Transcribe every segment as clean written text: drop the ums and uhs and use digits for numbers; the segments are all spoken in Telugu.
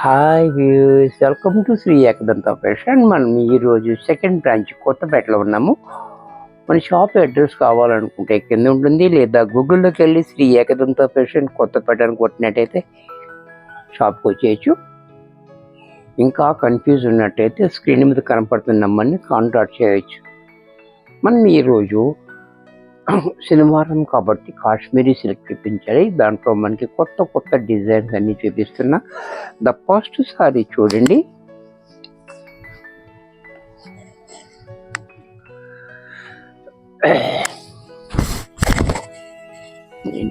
Hi views, welcome to Shri Ekadanta fashion. మనం ఈరోజు సెకండ్ బ్రాంచ్ కొత్తపేటలో ఉన్నాము. మన షాప్ అడ్రస్ కావాలనుకుంటే కింద ఉంటుంది, లేదా గూగుల్లోకి వెళ్ళి శ్రీ ఏకదంత ఫ్యాషన్ కొత్తపేట అని కొట్టినట్టయితే షాప్కి వచ్చేయచ్చు. ఇంకా కన్ఫ్యూజ్ ఉన్నట్టయితే స్క్రీన్ మీద కనపడుతున్న నెంబర్ని కాంటాక్ట్ చేయవచ్చు. మనం ఈరోజు శనివారం కాబట్టి కాశ్మీరీ సిల్క్ చూపించాలి. దాంట్లో మనకి కొత్త కొత్త డిజైన్స్ అన్ని చూపిస్తున్నా. ద ఫస్ట్ సారీ చూడండి.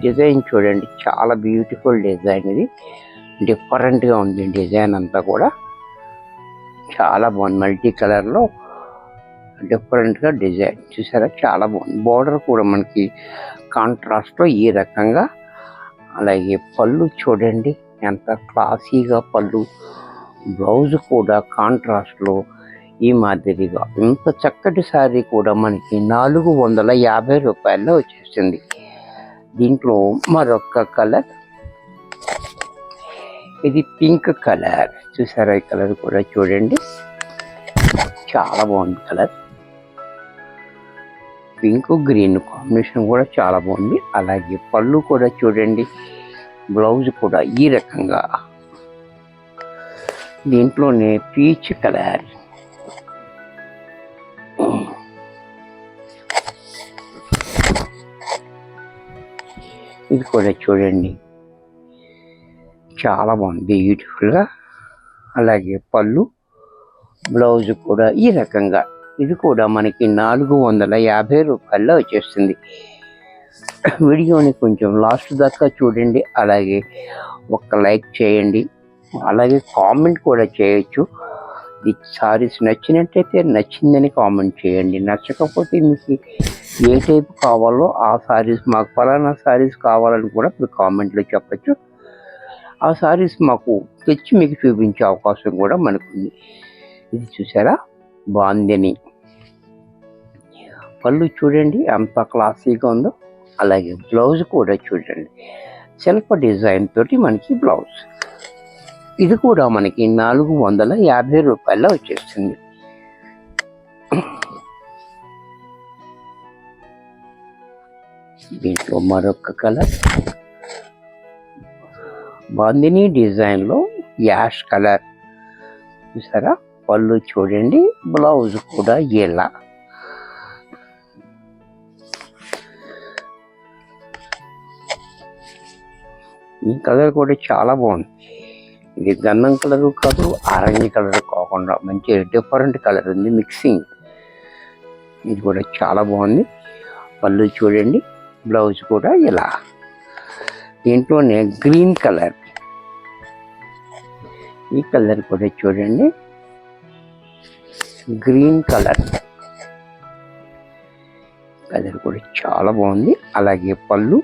డిజైన్ చూడండి, చాలా బ్యూటిఫుల్ డిజైన్. ఇది డిఫరెంట్గా ఉంది. డిజైన్ అంతా కూడా చాలా బాగుంది. మల్టీ కలర్లో డిఫరెంట్గా డిజైన్ చూసారా, చాలా బాగుంది. బోర్డర్ కూడా మనకి కాంట్రాస్ట్లో ఈ రకంగా. అలాగే పళ్ళు చూడండి ఎంత క్లాసీగా పళ్ళు. బ్లౌజ్ కూడా కాంట్రాస్ట్లో ఈ మాదిరిగా. ఇంత చక్కటి శారీ కూడా మనకి 450 రూపాయల్లో వచ్చేస్తుంది. దీంట్లో మరొక కలర్, ఇది పింక్ కలర్. చూసారా, ఈ కలర్ కూడా చూడండి చాలా బాగుంది. కలర్ పింక్ గ్రీన్ కాంబినేషన్ కూడా చాలా బాగుంది. అలాగే పళ్ళు కూడా చూడండి, బ్లౌజ్ కూడా ఈ రకంగా. దీంట్లోనే పీచ్ కలర్, ఇది కూడా చూడండి చాలా బాగుంది, బ్యూటిఫుల్గా. అలాగే పళ్ళు బ్లౌజ్ కూడా ఈ రకంగా. ఇది కూడా మనకి 450 రూపాయల్లో వచ్చేస్తుంది. వీడియోని కొంచెం లాస్ట్ దాకా చూడండి. అలాగే ఒక లైక్ చేయండి, అలాగే కామెంట్ కూడా చేయొచ్చు. ఈ సారీస్ నచ్చినట్టయితే నచ్చిందని కామెంట్ చేయండి. నచ్చకపోతే మీకు ఏ టైప్ కావాలో ఆ సారీస్, మాకు ఫలానా సారీస్ కావాలని కూడా మీరు కామెంట్లో చెప్పచ్చు. ఆ సారీస్ మాకు తెచ్చి మీకు చూపించే అవకాశం కూడా మనకుంది. ఇది చూసారా, బాగుందని. పళ్ళు చూడండి ఎంత క్లాసీగా ఉందో. అలాగే బ్లౌజ్ కూడా చూడండి, సెల్ఫ్ డిజైన్ తోటి మనకి బ్లౌజ్. ఇది కూడా మనకి 450 రూపాయల్లో వచ్చేస్తుంది. దీంట్లో మరొక కలర్, బాందిని డిజైన్లో యాష్ కలర్. చూసారా, పళ్ళు చూడండి, బ్లౌజ్ కూడా ఇలా. ఈ కలర్ కూడా చాలా బాగుంది. ఇది గంధం కలర్ కాదు, ఆరెంజ్ కలర్ కాకుండా మంచి డిఫరెంట్ కలర్ ఉంది, మిక్సింగ్. ఇది కూడా చాలా బాగుంది. పళ్ళు చూడండి, బ్లౌజ్ కూడా ఇలా. దీంట్లోనే గ్రీన్ కలర్, ఈ కలర్ కూడా చూడండి, గ్రీన్ కలర్. కలర్ కూడా చాలా బాగుంది. అలాగే పళ్ళు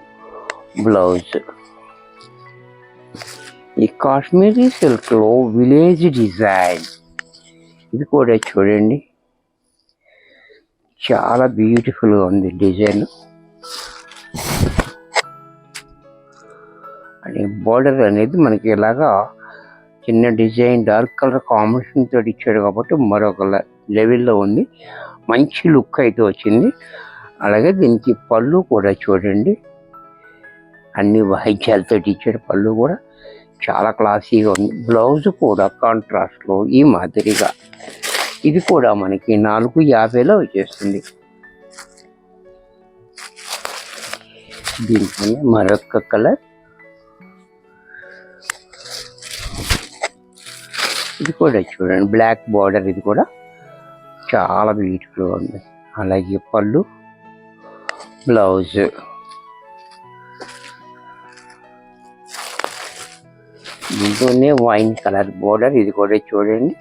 బ్లౌజ్. ఈ కాశ్మీరీ సిల్క్లో విలేజ్ డిజైన్. ఇది కూడా చూడండి చాలా బ్యూటిఫుల్గా ఉంది డిజైన్. అని బోర్డర్ అనేది మనకి ఇలాగా చిన్న డిజైన్ డార్క్ కలర్ కాంబినేషన్ తోటి ఇచ్చాడు కాబట్టి మరొక లెవెల్లో ఉంది. మంచి లుక్ అయితే వచ్చింది. అలాగే దీనికి పళ్ళు కూడా చూడండి, అన్ని వాయిద్యాలతో ఇచ్చాడు. పళ్ళు కూడా చాలా క్లాసీగా ఉంది. బ్లౌజ్ కూడా కాంట్రాస్ట్లో ఈ మాదిరిగా. ఇది కూడా మనకి 450లో వచ్చేస్తుంది. దీంట్లోనే మరొక కలర్, ఇది కూడా చూడండి బ్లాక్ బార్డర్. ఇది కూడా చాలా బ్యూటిఫుల్గా ఉంది. అలాగే పళ్ళు బ్లౌజ్. దీంట్లోనే వైన్ కలర్ బోర్డర్. ఇది కూడా చూడండి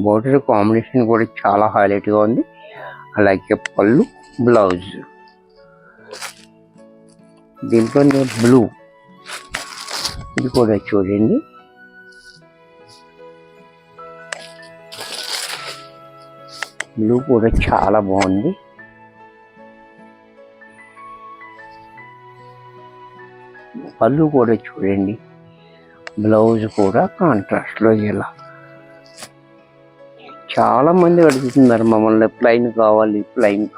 బోర్డర్ కాంబినేషన్ కూడా చాలా హైలైట్గా ఉంది. అలాగే పళ్ళు బ్లౌజ్. దీంట్లోనే బ్లూ, ఇది కూడా చూడండి బ్లూ కూడా చాలా బాగుంది. పళ్ళు కూడా చూడండి, బ్లౌజ్ కూడా కాంట్రాస్ట్లో ఇలా. చాలామంది అడుగుతున్నారు మమ్మల్ని ప్లెయిన్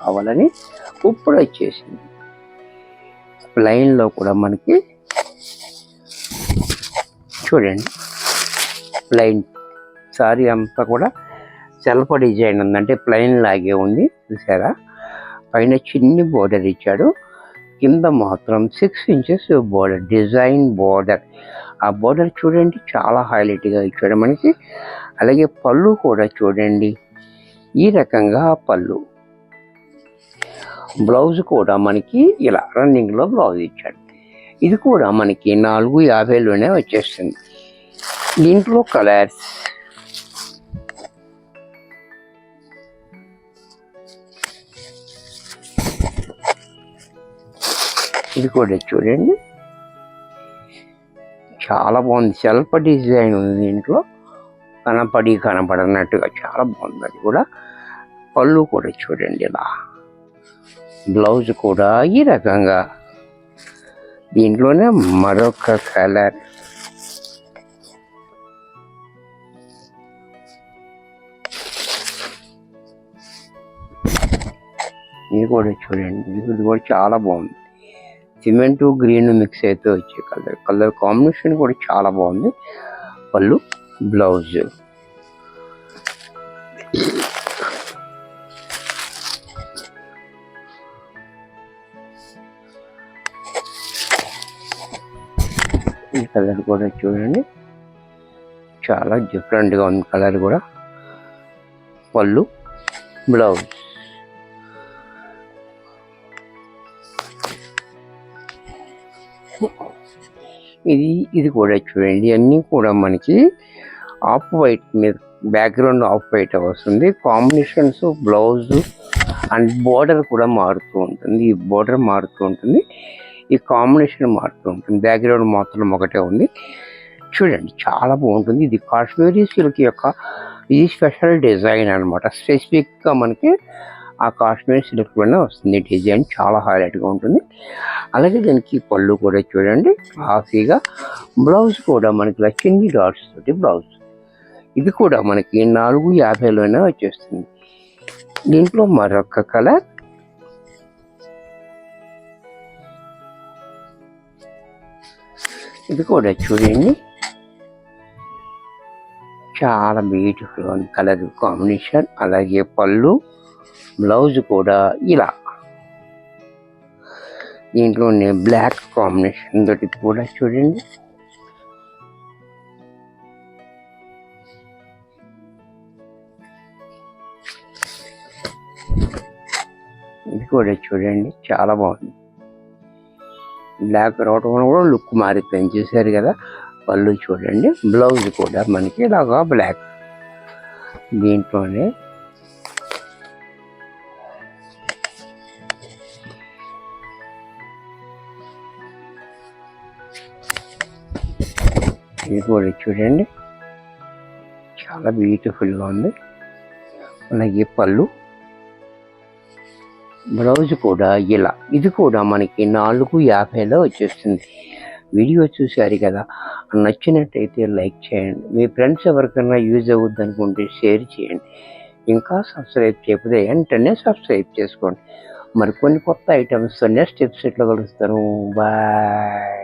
కావాలని. ఇప్పుడు వచ్చేసింది ప్లెయిన్లో కూడా మనకి చూడండి. ప్లెయిన్ సారీ అంతా కూడా సెల్ఫ్ డిజైన్ ఉంది, అంటే ప్లెయిన్ లాగే ఉంది చూసారా. పైన చిన్ని బోర్డర్ ఇచ్చాడు, కింద మాత్రం 6 ఇంచెస్ బోర్డర్, డిజైన్ బోర్డర్. ఆ బోర్డర్ చూడండి చాలా హైలైట్గా ఇచ్చాడు మనకి. అలాగే పళ్ళు కూడా చూడండి ఈ రకంగా పళ్ళు. బ్లౌజ్ కూడా మనకి ఇలా రన్నింగ్లో బ్లౌజ్ ఇచ్చాడు. ఇది కూడా మనకి 450లోనే వచ్చేస్తుంది. దీంట్లో కలర్స్ ఇది కూడా చూడండి చాలా బాగుంది, సెల్ఫ్ డిజైన్ ఉంది దీంట్లో, కనపడనట్టుగా చాలా బాగుంది. అది కూడా పళ్ళు కూడా చూడండి ఇలా, బ్లౌజ్ కూడా ఈ రకంగా. దీంట్లోనే మరొక కలర్, ఇది కూడా చూడండి, ఇది కూడా చాలా బాగుంది. సిమెంట్ గ్రీన్ మిక్స్ అయితే వచ్చే కలర్ కాంబినేషన్ కూడా చాలా బాగుంది. పళ్ళు, బ్లౌజ్. ఈ కలర్ కూడా చూడండి చాలా డిఫరెంట్గా ఉంది కలర్ కూడా. పళ్ళు, బ్లౌజ్. ఇది కూడా చూడండి, అన్నీ కూడా మనకి ఆఫ్ వైట్ మీద బ్యాక్గ్రౌండ్ ఆఫ్ వైట్ వస్తుంది. కాంబినేషన్స్ బ్లౌజ్ అండ్ బోర్డర్ కూడా మారుతూ ఉంటుంది. ఈ బోర్డర్ మారుతూ ఉంటుంది, ఈ కాంబినేషన్ మారుతూ ఉంటుంది. బ్యాక్గ్రౌండ్ మాత్రం ఒకటే ఉంది. చూడండి చాలా బాగుంటుంది. ఇది కాశ్మీరీ సిల్క్ యొక్క ఇది స్పెషల్ డిజైన్ అనమాట. స్పెసిఫిక్గా మనకి ఆ కాశ్మీరీ సిల్క్ పైన వస్తుంది డిజైన్, చాలా హైలైట్గా ఉంటుంది. అలాగే దానికి పళ్ళు కూడా చూడండి కాఫీగా, బ్లౌజ్ కూడా మనకి ఇలా చిన్ని డాట్స్ తోటి బ్లౌజ్. ఇది కూడా మనకి 450లోనే వచ్చేస్తుంది. దీంట్లో మరొక కలర్, ఇది కూడా చూడండి చాలా బ్యూటిఫుల్ ఉంది కలర్ కాంబినేషన్. అలాగే పళ్ళు, బ్లౌజ్ కూడా ఇలా. దీంట్లోనే బ్లాక్ కాంబినేషన్ తోటి కూడా చూడండి. ఇది కూడా చూడండి చాలా బాగుంది. బ్లాక్ రావడం వల్ల కూడా లుక్ మారిపోయింది చూసారు కదా. పళ్ళు చూడండి, బ్లౌజ్ కూడా మనకి ఇలాగా బ్లాక్. దీంట్లోనే ఇది కూడా చూడండి చాలా బ్యూటిఫుల్గా ఉంది. అలాగే పళ్ళు, బ్లౌజ్ కూడా ఇలా. ఇది కూడా మనకి 450లో వచ్చేస్తుంది. వీడియో చూసారు కదా, నచ్చినట్టయితే లైక్ చేయండి. మీ ఫ్రెండ్స్ ఎవరికైనా యూజ్ అవుద్ది అనుకుంటే షేర్ చేయండి. ఇంకా సబ్స్క్రైబ్ చేయకపోతే వెంటనే సబ్స్క్రైబ్ చేసుకోండి. మరికొన్ని కొత్త ఐటమ్స్ నెక్స్ట్ ఎపిసోడ్లో కలుస్తాను. బాయ్.